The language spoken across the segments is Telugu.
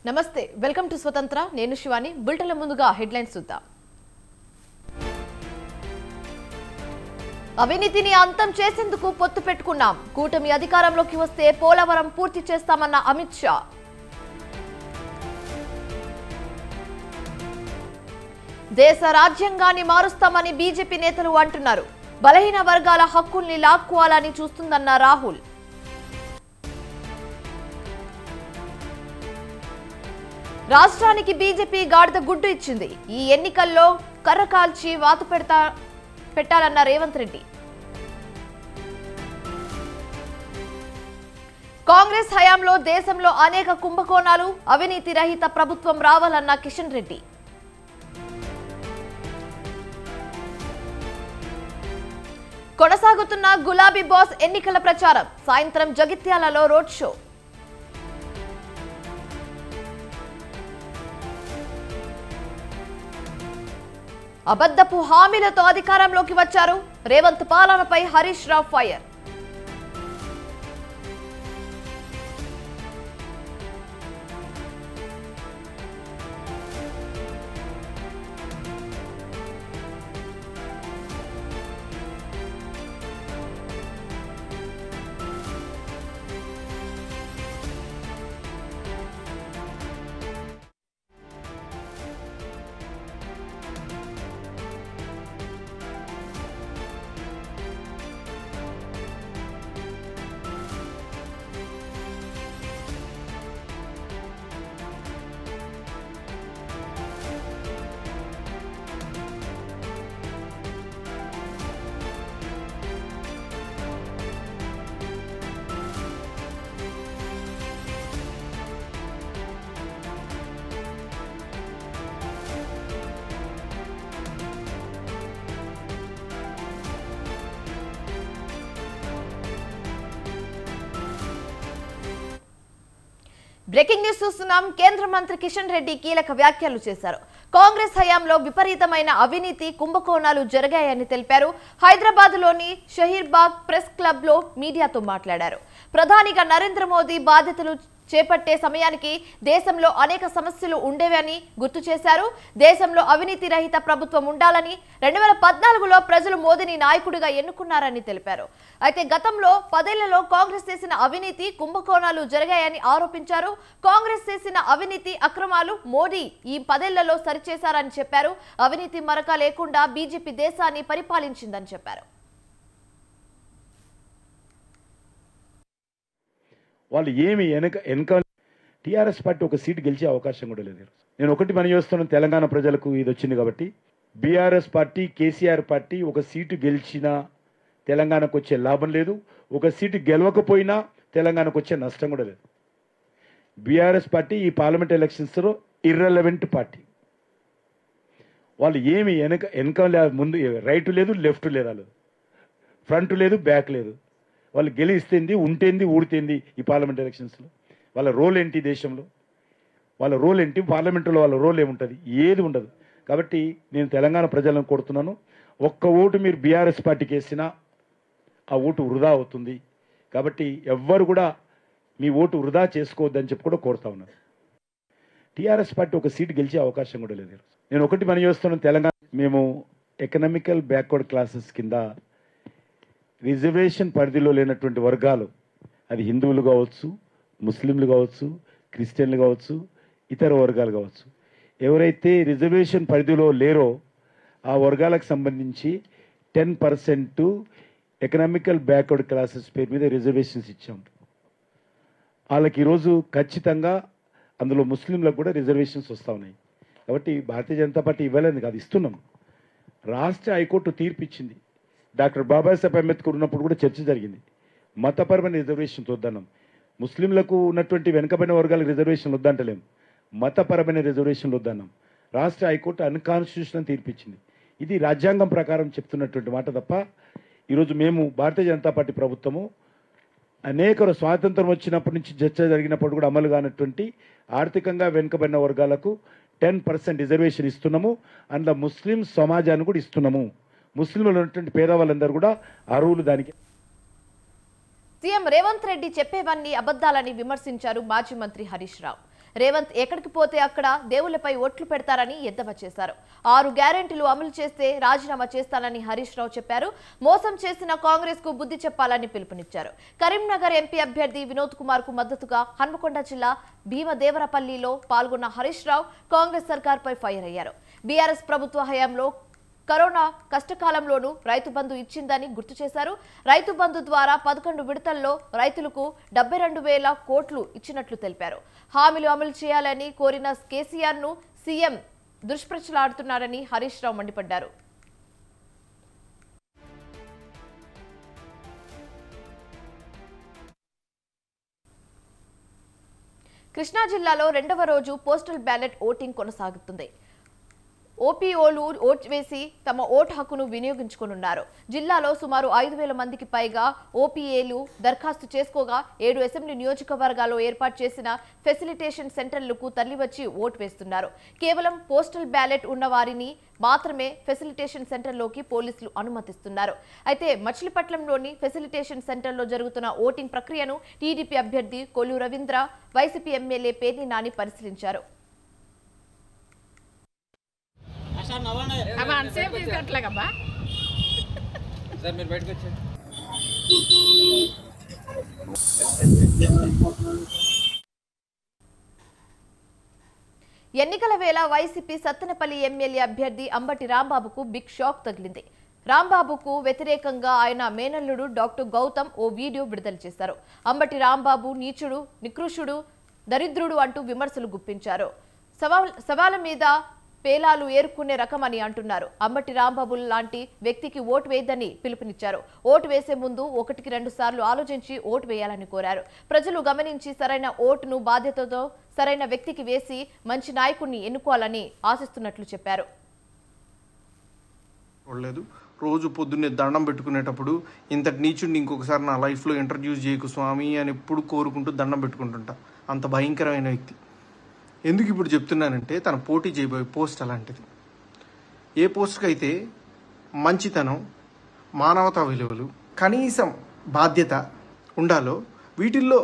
నమస్తే వెల్కమ్ టు స్వతంత్ర నేను శివాని బులెటిన్ల ముందుగా హెడ్లైన్స్ చూద్దాం అవినీతిని అంతం చేసేందుకు పొత్తు పెట్టుకున్నాం కూటమి అధికారంలోకి వస్తే పోలవరం పూర్తి చేస్తామన్న అమిత్ షా దేశ రాజ్యాంగాన్ని మారుస్తామని బీజేపీ నేతలు అంటున్నారు బలహీన వర్గాల హక్కుల్ని లాక్కోవాలని చూస్తుందన్న రాహుల్ రాష్ట్రానికి బీజేపీ గాడిద గుడ్డు ఇచ్చింది ఈ ఎన్నికల్లో కర్ర కాల్చి వాతు పెట్టాలన్న రేవంత్ రెడ్డి కాంగ్రెస్ హయాంలో దేశంలో అనేక కుంభకోణాలు అవినీతి రహిత ప్రభుత్వం రావాలన్న కిషన్ రెడ్డి కొనసాగుతున్న గులాబీ బాస్ ఎన్నికల ప్రచారం సాయంత్రం జగిత్యాలలో రోడ్ షో అబద్ధపు హామీలతో అధికారంలోకి వచ్చారు రేవంత్ పాలనపై Harish Rao fire breaking news చూస్తున్నాం కేంద్ర మంత్రి కిషన్ రెడ్డి కీలక వ్యాఖ్యలు చేశారు కాంగ్రెస్ హయాంలో విపరీతమైన అవినీతి కుంభకోణాలు జరిగాయని తెలిపారు హైదరాబాద్ లోని షహీర్బాగ్ ప్రెస్ క్లబ్ లో మీడియాతో మాట్లాడారు ప్రధానిగా నరేంద్ర మోదీ బాధ్యతలు చేపట్టే సమయానికి దేశంలో అనేక సమస్యలు ఉండేవని గుర్తు చేశారు దేశంలో అవినీతి రహిత ప్రభుత్వం ఉండాలని 2014లో ప్రజలు మోదీని నాయకుడిగా ఎన్నుకున్నారని తెలిపారు అయితే గతంలో 10 ఏళ్లలో కాంగ్రెస్ చేసిన అవినీతి కుంభకోణాలు జరిగాయని ఆరోపించారు కాంగ్రెస్ చేసిన అవినీతి అక్రమాలు మోదీ ఈ 10 ఏళ్లలో సరిచేశారని చెప్పారు అవినీతి మరక లేకుండా బీజేపీ దేశాన్ని పరిపాలించిందని చెప్పారు వాళ్ళు ఏమి వెనక టీఆర్ఎస్ పార్టీ ఒక సీటు గెలిచే అవకాశం కూడా లేదు నేను ఒకటి పని చేస్తున్నాను తెలంగాణ ప్రజలకు ఇది వచ్చింది కాబట్టి బీఆర్ఎస్ పార్టీ కేసీఆర్ పార్టీ ఒక సీటు గెలిచినా తెలంగాణకు వచ్చే లాభం లేదు ఒక సీటు గెలవకపోయినా తెలంగాణకు వచ్చే నష్టం కూడా లేదు బీఆర్ఎస్ పార్టీ ఈ పార్లమెంట్ ఎలక్షన్స్లో ఇర్రెలవెంట్ పార్టీ వాళ్ళు ఏమి వెనక ముందు రైట్ లేదు లెఫ్ట్ లేదు ఫ్రంట్ లేదు బ్యాక్ లేదు వాళ్ళు గెలిస్తేంది ఉంటేంది ఊడితేంది ఈ పార్లమెంట్ ఎలక్షన్స్లో వాళ్ళ రోల్ ఏంటి దేశంలో వాళ్ళ రోల్ ఏంటి పార్లమెంటులో వాళ్ళ రోల్ ఏముంటుంది ఏది ఉండదు కాబట్టి నేను తెలంగాణ ప్రజలను కోరుతున్నాను ఒక్క ఓటు మీరు బీఆర్ఎస్ పార్టీకి వేసినా ఆ ఓటు వృధా అవుతుంది కాబట్టి ఎవ్వరు కూడా మీ ఓటు వృధా చేసుకోవద్దని చెప్పి కూడా కోరుతా ఉన్నాను టీఆర్ఎస్ పార్టీ ఒక సీటు గెలిచే అవకాశం కూడా లేదు నేను ఒకటి పని చేస్తున్నాను తెలంగాణ మేము ఎకనామికల్ బ్యాక్వర్డ్ క్లాసెస్ కింద రిజర్వేషన్ పరిధిలో లేనటువంటి వర్గాలు అది హిందువులు కావచ్చు ముస్లింలు కావచ్చు క్రిస్టియన్లు కావచ్చు ఇతర వర్గాలు కావచ్చు ఎవరైతే రిజర్వేషన్ పరిధిలో లేరో ఆ వర్గాలకు సంబంధించి 10% ఎకనామికల్ బ్యాక్వర్డ్ క్లాసెస్ పేరు మీద రిజర్వేషన్స్ ఇచ్చాం వాళ్ళకి ఈరోజు ఖచ్చితంగా అందులో ముస్లింలకు కూడా రిజర్వేషన్స్ వస్తూ ఉన్నాయి కాబట్టి భారతీయ జనతా పార్టీ ఇవ్వలేదు కాదు ఇస్తున్నాం రాష్ట్ర హైకోర్టు తీర్పు ఇచ్చింది డాక్టర్ బాబాసాహెబ్ అంబేద్కర్ ఉన్నప్పుడు కూడా చర్చ జరిగింది మతపరమైన రిజర్వేషన్ వద్దన్నాం ముస్లింలకు ఉన్నటువంటి వెనుకబడిన వర్గాలకు రిజర్వేషన్లు వద్దంటలేం మతపరమైన రిజర్వేషన్లు వద్దన్నాం రాష్ట్ర హైకోర్టు అన్కాన్స్టిట్యూషనల్ తీర్పిచ్చింది ఇది రాజ్యాంగం ప్రకారం చెప్తున్నటువంటి మాట తప్ప ఈరోజు మేము భారతీయ జనతా పార్టీ ప్రభుత్వము అనేక స్వాతంత్రం వచ్చినప్పటి నుంచి చర్చ జరిగినప్పుడు కూడా అమలు కానటువంటి ఆర్థికంగా వెనుకబడిన వర్గాలకు 10% రిజర్వేషన్ ఇస్తున్నాము అందులో ముస్లిం సమాజాన్ని కూడా ఇస్తున్నాము ముస్లింలు ఉన్నటువంటి పేదవాళ్ళందరూ కూడా అర్హులు దానికి సీఎం రేవంత్ రెడ్డి చెప్పేవన్నీ అబద్ధాలని విమర్శించారు మాజీ మంత్రి హరీష్ రావు రేవంత్ ఎక్కడికి పోతే అక్కడ దేవుళ్లపై ఓట్లు పెడతారని ఎద్దేవా చేశారు. 6 గ్యారెంటీలు అమలు చేస్తే రాజీనామా చేస్తానని హరీష్ రావు చెప్పారు. మోసం చేసిన కాంగ్రెస్ కు బుద్ధి చెప్పాలని పిలుపునిచ్చారు. కరీంనగర్ ఎంపీ అభ్యర్థి వినోద్ కుమార్ కు మద్దతుగా హన్మకొండ జిల్లా భీమదేవరపల్లిలో పాల్గొన్న హరీష్ రావు కాంగ్రెస్ సర్కార్పై ఫైర్ అయ్యారు. బీఆర్ఎస్ ప్రభుత్వ హయాంలో కరోనా కష్టకాలంలోనూ రైతు బంధు ఇచ్చిందని గుర్తు చేశారు. రైతు బంధు ద్వారా 11 విడతల్లో రైతులకు 72,000 కోట్లు ఇచ్చినట్లు తెలిపారు. హామీలు అమలు చేయాలని కోరిన కేసీఆర్ ను సీఎం దుష్ప్రచారాడుతున్నారని హరీష్ రావు మండిపడ్డారు. కృష్ణా జిల్లాలో 2వ రోజు పోస్టల్ బ్యాలెట్ ఓటింగ్ కొనసాగుతుంది. ఓపీఓలు ఓటు వేసి తమ ఓటు హక్కును వినియోగించుకోనున్నారు. జిల్లాలో సుమారు 5,000 మందికి పైగా ఓపీఏలు దరఖాస్తు చేసుకోగా 7 అసెంబ్లీ నియోజకవర్గాల్లో ఏర్పాటు చేసిన ఫెసిలిటేషన్ సెంటర్లకు తరలివచ్చి ఓటు వేస్తున్నారు. కేవలం పోస్టల్ బ్యాలెట్ ఉన్న వారిని మాత్రమే ఫెసిలిటేషన్ సెంటర్లోకి పోలీసులు అనుమతిస్తున్నారు. అయితే మచిలీపట్నంలోని ఫెసిలిటేషన్ సెంటర్లో జరుగుతున్న ఓటింగ్ ప్రక్రియను టీడీపీ అభ్యర్థి కొల్లు రవీంద్ర, వైసీపీ ఎమ్మెల్యే పేర్ని నాని పరిశీలించారు. ఎన్నికల వేళ వైసీపీ సత్తెనపల్లి ఎమ్మెల్యే అభ్యర్థి అంబటి రాంబాబుకు బిగ్ షాక్ తగిలింది. రాంబాబుకు వ్యతిరేకంగా ఆయన మేనల్లుడు డాక్టర్ గౌతమ్ ఓ వీడియో విడుదల చేశారు. అంబటి రాంబాబు నీచుడు, నికృషుడు, దరిద్రుడు అంటూ విమర్శలు గుప్పించారు. సవాల మీద పేలాలు ఏరుకునే రకమని అంటున్నారు. అంబటి రాంబాబు లాంటి వ్యక్తికి ఓటు వేయద్దని పిలుపునిచ్చారు. ఓటు వేసే ముందు 1-2 సార్లు ఆలోచించి ఓటు వేయాలని కోరారు. ప్రజలు గమనించి సరైన ఓటును బాధ్యతతో సరైన వ్యక్తికి వేసి మంచి నాయకుడిని ఎన్నుకోవాలని ఆశిస్తున్నట్లు చెప్పారు. రోజు పొద్దున్నే దండం పెట్టుకునేటప్పుడు ఇంతటి నీచుడిని ఇంకొకసారి నా లైఫ్లో ఇంట్రడ్యూస్ చేయకు స్వామి అని ఎప్పుడు కోరుకుంటూ దండం పెట్టుకుంటుంటా. అంత భయంకరమైన వ్యక్తి. ఎందుకు ఇప్పుడు చెప్తున్నానంటే తన పోటీ చేయబోయే పోస్ట్ అలాంటిది. ఏ పోస్ట్కి అయితే మంచితనం, మానవతా విలువలు, కనీసం బాధ్యత ఉండాలో వీటిల్లో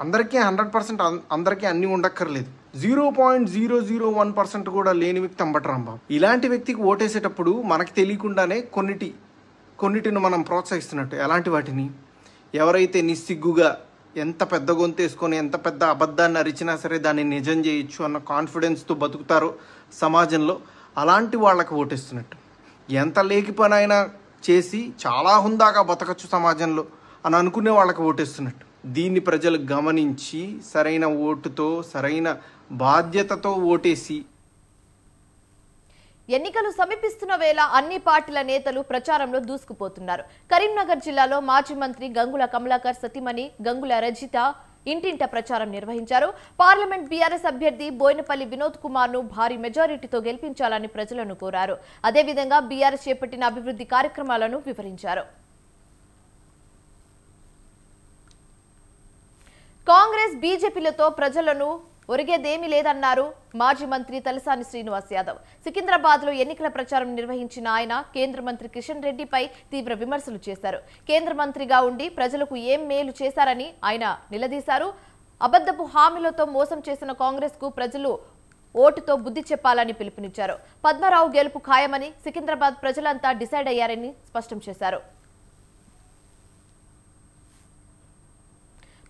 అందరికీ 100% అందరికీ అన్నీ ఉండక్కర్లేదు. 0.001% కూడా లేని వ్యక్తి అంబటి రాంబాబు. ఇలాంటి వ్యక్తికి ఓటేసేటప్పుడు మనకి తెలియకుండానే కొన్నిటిని మనం ప్రోత్సహిస్తున్నట్టు. ఎలాంటి వాటిని? ఎవరైతే నిస్సిగ్గుగా ఎంత పెద్ద గొంతేసుకొని ఎంత పెద్ద అబద్ధాన్ని అరిచినా సరే దాన్ని నిజం చేయొచ్చు అన్న కాన్ఫిడెన్స్తో బతుకుతారో సమాజంలో, అలాంటి వాళ్ళకి ఓటేస్తున్నట్టు. ఎంత లేకి పని అయినా చేసి చాలా హుందాగా బతకచ్చు సమాజంలో అని అనుకునే వాళ్ళకి ఓటేస్తున్నట్టు. దీన్ని ప్రజలు గమనించి సరైన ఓటుతో సరైన బాధ్యతతో ఓటేసి. ఎన్నికలు సమీపిస్తున్న వేళ అన్ని పార్టీల నేతలు ప్రచారంలో దూసుకుపోతున్నారు. కరీంనగర్ జిల్లాలో మాజీ మంత్రి గంగుల కమలాకర్ సతీమణి గంగుల రజిత ఇంటింట ప్రచారం నిర్వహించారు. పార్లమెంట్ బీఆర్ఎస్ అభ్యర్థి బోయినపల్లి వినోద్ కుమార్ ను భారీ మెజారిటీతో గెలిపించాలని ప్రజలను కోరారు. అదేవిధంగా బీఆర్ఎస్ చేపట్టిన అభివృద్ధి కార్యక్రమాలను వివరించారు. కాంగ్రెస్ బీజేపీలతో ప్రజలను ఒరిగేదేమీ లేదన్నారు మాజీ మంత్రి తలసాని శ్రీనివాస్ యాదవ్. సికింద్రాబాద్ లో ఎన్నికల ప్రచారం నిర్వహించిన ఆయన కేంద్ర మంత్రి కిషన్ రెడ్డిపై తీవ్ర విమర్శలు చేశారు. కేంద్ర మంత్రిగా ఉండి ప్రజలకు ఏం మేలు చేశారని ఆయన నిలదీశారు. అబద్ధపు హామీలతో మోసం చేసిన కాంగ్రెస్ కు ప్రజలు ఓటుతో బుద్ధి చెప్పాలని పిలుపునిచ్చారు. పద్మరావు గెలుపు ఖాయమని సికింద్రాబాద్ ప్రజలంతా డిసైడ్ అయ్యారని స్పష్టం చేశారు.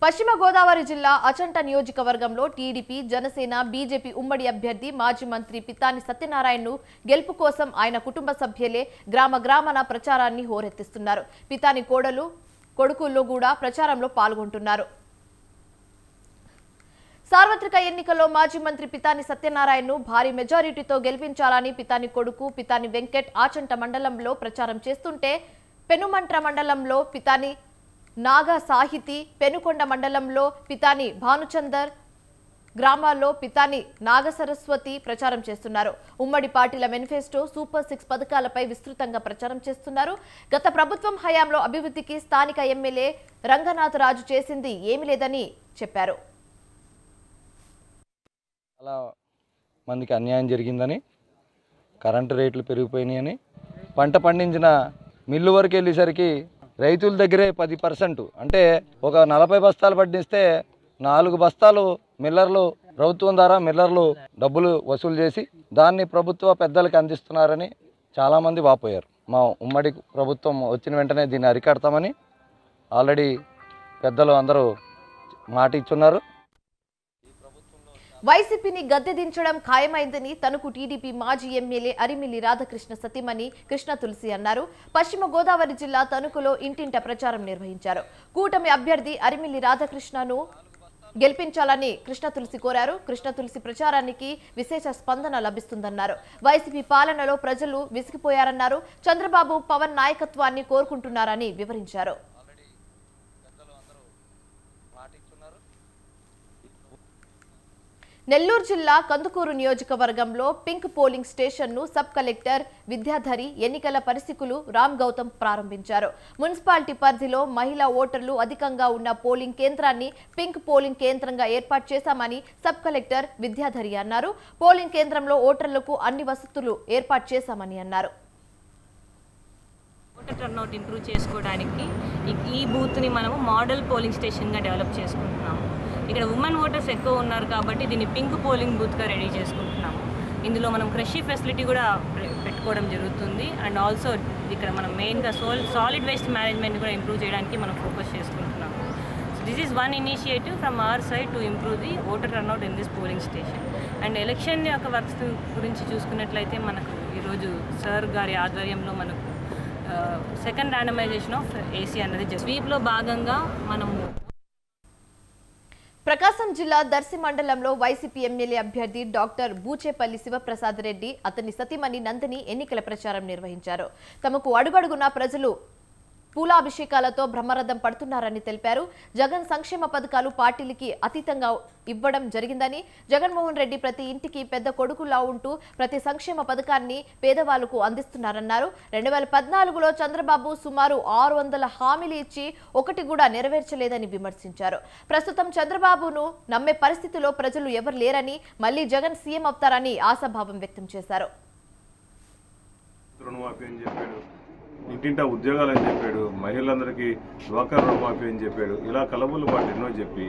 పశ్చిమ గోదావరి జిల్లా అచంట నియోజకవర్గంలో టీడీపీ, జనసేన, బీజేపీ ఉమ్మడి అభ్యర్థి మాజీ మంత్రి పితాని సత్యనారాయణను గెలుపు కోసం ఆయన కుటుంబ సభ్యులే గ్రామాన ప్రచారాన్ని హోరెత్తిస్తున్నారు. పితాని కొడుకుల్లో కూడా ప్రచారంలో పాల్గొంటున్నారు. సార్వత్రిక ఎన్నికల్లో మాజీ మంత్రి పితాని సత్యనారాయణను భారీ మెజారిటీతో గెలిపించాలని పితాని కొడుకు పితాని వెంకట్ ఆచంట మండలంలో ప్రచారం చేస్తుంటే, పెనుమంట్ర మండలంలో పితాని నాగ సాహితి, పెనుకొండ మండలంలో పితాని భానుచందర్, గ్రామాల్లో పితాని నాగసరస్వతి ప్రచారం చేస్తున్నారు. ఉమ్మడి పార్టీల మేనిఫెస్టో, సూపర్ 6 పథకాలపై విస్తృతంగా ప్రచారం చేస్తున్నారు. గత ప్రభుత్వం హయాంలో అభివృద్ధికి స్థానిక ఎమ్మెల్యే రంగనాథరాజు చేసింది ఏమీ లేదని చెప్పారు. చాలా మందికి అన్యాయం జరిగిందని, కరెంటు రేట్లు పెరిగిపోయినాయని, పంట పండించిన మిల్లు వరకు వెళ్ళేసరికి రైతుల దగ్గరే 10%, అంటే ఒక 40 బస్తాలు పండిస్తే 4 బస్తాలు మిల్లర్లు ప్రభుత్వం ద్వారా మిల్లర్లు డబ్బులు వసూలు చేసి దాన్ని ప్రభుత్వ పెద్దలకు అందిస్తున్నారని చాలామంది వాపోయారు. మా ఉమ్మడి ప్రభుత్వం వచ్చిన వెంటనే దీన్ని అరికడతామని ఆల్రెడీ పెద్దలు అందరూ మాట ఇచ్చున్నారు. వైసీపీని గద్దె దించడం ఖాయమైందని తనకు టీడీపీ మాజీ ఎమ్మెల్యే అరిమిల్లి రాధాకృష్ణ సతీమణి కృష్ణ తులసి అన్నారు. పశ్చిమ గోదావరి జిల్లా తణుకులో ఇంటింట ప్రచారం నిర్వహించారు. కూటమి అభ్యర్థి అరిమిల్లి రాధాకృష్ణను గెలిపించాలని కృష్ణ తులసి కోరారు. కృష్ణ తులసి ప్రచారానికి విశేష స్పందన లభిస్తుందన్నారు. వైసీపీ పాలనలో ప్రజలు విసిగిపోయారన్నారు. చంద్రబాబు పవన్ నాయకత్వాన్ని కోరుకుంటున్నారని వివరించారు. నెల్లూరు జిల్లా కందుకూరు నియోజకవర్గంలో పింక్ పోలింగ్ స్టేషన్ను సబ్ కలెక్టర్ విద్యాధరి, ఎన్నికల పరిశీలకులు రామ్ గౌతమ్ ప్రారంభించారు. మున్సిపాలిటీ పరిధిలో మహిళా ఓటర్లు అధికంగా ఉన్న పోలింగ్ కేంద్రాన్ని పింక్ పోలింగ్ కేంద్రంగా ఏర్పాటు చేశామని సబ్ కలెక్టర్ విద్యాధరి అన్నారు. పోలింగ్ కేంద్రంలో ఓటర్లకు అన్ని వసతులు ఏర్పాటు చేశామని అన్నారు. ఓటర్ టర్నౌట్ ఇంప్రూవ్ చేసుకోవడానికి ఈ బూత్ని మనము మోడల్ పోలింగ్ స్టేషన్గా డెవలప్ చేసుకుంటున్నాము. ఇక్కడ ఉమెన్ ఓటర్స్ ఎక్కువ ఉన్నారు కాబట్టి దీన్ని పింక్ పోలింగ్ బూత్గా రెడీ చేసుకుంటున్నాము. ఇందులో మనం కృషి ఫెసిలిటీ కూడా పెట్టుకోవడం జరుగుతుంది. అండ్ ఆల్సో ఇక్కడ మనం మెయిన్గా సాలిడ్ వేస్ట్ మేనేజ్మెంట్ కూడా ఇంప్రూవ్ చేయడానికి మనం ఫోకస్ చేసుకుంటున్నాము. So this is one initiative from our side to improve the voter turnout in this polling station. And election యొక్క వర్క్స్ గురించి చూసుకున్నట్లయితే మనకు ఈరోజు సార్ గారి ఆధ్వర్యంలో మనకు సెకండ్ ర్యాండమైజేషన్ ఆఫ్ ఏసీ అన్నది స్వీప్లో భాగంగా మనము ప్రకాశం జిల్లా దర్శి మండలంలో వైసీపీ ఎమ్మెల్యే అభ్యర్థి డాక్టర్ బూచేపల్లి శివప్రసాద్ రెడ్డి, అతని సతీమణి నందిని ఎన్నికల ప్రచారం నిర్వహించారు. తమకు అడుగడుగునా ప్రజలు పూలాభిషేకాలతో బ్రహ్మరథం పడుతున్నారని తెలిపారు. జగన్ సంక్షేమ పథకాలు పార్టీలకి అతీతంగా ఇవ్వడం జరిగిందని, జగన్మోహన్ రెడ్డి ప్రతి ఇంటికి పెద్ద కొడుకులా ఉంటూ ప్రతి సంక్షేమ పథకాన్ని పేదవాళ్లకు అందిస్తున్నారన్నారు. 2014లో చంద్రబాబు సుమారు 600 హామీలు ఇచ్చి ఒకటి కూడా నెరవేర్చలేదని విమర్శించారు. ప్రస్తుతం చంద్రబాబును నమ్మే పరిస్థితిలో ప్రజలు ఎవరు లేరని, మళ్లీ జగన్ సీఎం అవుతారని ఆశాభావం వ్యక్తం చేశారు. ఇంటింటా ఉద్యోగాలు అని చెప్పాడు, మహిళలందరికీ డ్వాక్రా రుణమాఫీ అని చెప్పాడు. ఇలా కలబులు పాటు ఎన్నో చెప్పి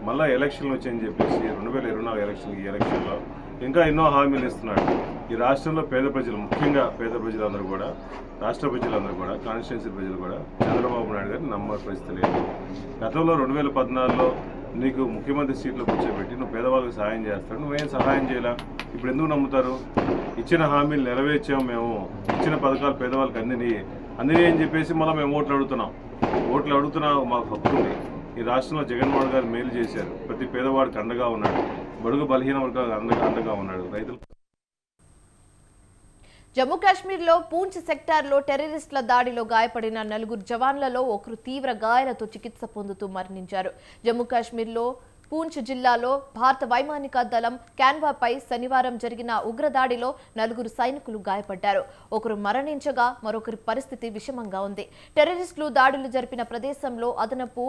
మళ్ళీ ఎలక్షన్లు వచ్చాయని చెప్పేసి 2024 ఎలక్షన్లో ఇంకా ఎన్నో హామీలు ఇస్తున్నాడు. ఈ రాష్ట్రంలో పేద ప్రజలు, ముఖ్యంగా పేద ప్రజలందరూ కూడా, రాష్ట్ర ప్రజలందరూ కూడా, కాన్స్టిట్యున్సీ ప్రజలు కూడా చంద్రబాబు నాయుడు గారిని నమ్మే పరిస్థితి లేదు. గతంలో 2014లో నీకు ముఖ్యమంత్రి సీట్లో కూర్చోబెట్టి నువ్వు పేదవాళ్ళకి సహాయం చేస్తాడు, నువ్వేం సహాయం చేయాల? ఇప్పుడు ఎందుకు నమ్ముతారు? ఇచ్చిన హామీలు నెరవేర్చాము, మేము ఇచ్చిన పథకాలు పేదవాళ్ళకి అందిని అని చెప్పేసి మళ్ళీ మేము ఓట్లు అడుగుతున్నా మాకు హక్కు ఉంది. ఈ రాష్ట్రంలో జగన్మోహన్ గారు మేలు చేశారు. ప్రతి పేదవాడికి అండగా ఉన్నాడు, బడుగు బలహీన వర్గాలకు అండగా ఉన్నాడు. రైతులు జమ్మూ కాశ్మీర్లో పూంచ్ సెక్టార్లో టెర్రరిస్టుల దాడిలో గాయపడిన 4 జవాన్లలో ఒకరు తీవ్ర గాయాలతో చికిత్స పొందుతూ మరణించారు. జమ్మూ కాశ్మీర్లో పూంచ్ జిల్లాలో భారత వైమానిక దళం క్యాన్వాపై శనివారం జరిగిన ఉగ్రదాడిలో 4 సైనికులు గాయపడ్డారు. ఒకరు మరణించగా మరొకరి పరిస్థితి విషమంగా ఉంది. టెర్రరిస్టులు దాడులు జరిపిన ప్రదేశంలో అదనపు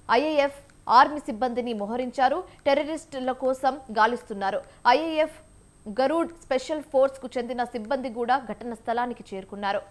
ఐఏఎఫ్ ఆర్మీ సిబ్బందిని మోహరించారు. టెర్రరిస్టుల కోసం గాలిస్తున్నారు. ఐఏఎఫ్ గరుడ్ స్పెషల్ ఫోర్స్ కు చెందిన సిబ్బంది కూడా ఘటన స్థలానికి చేరుకున్నారు.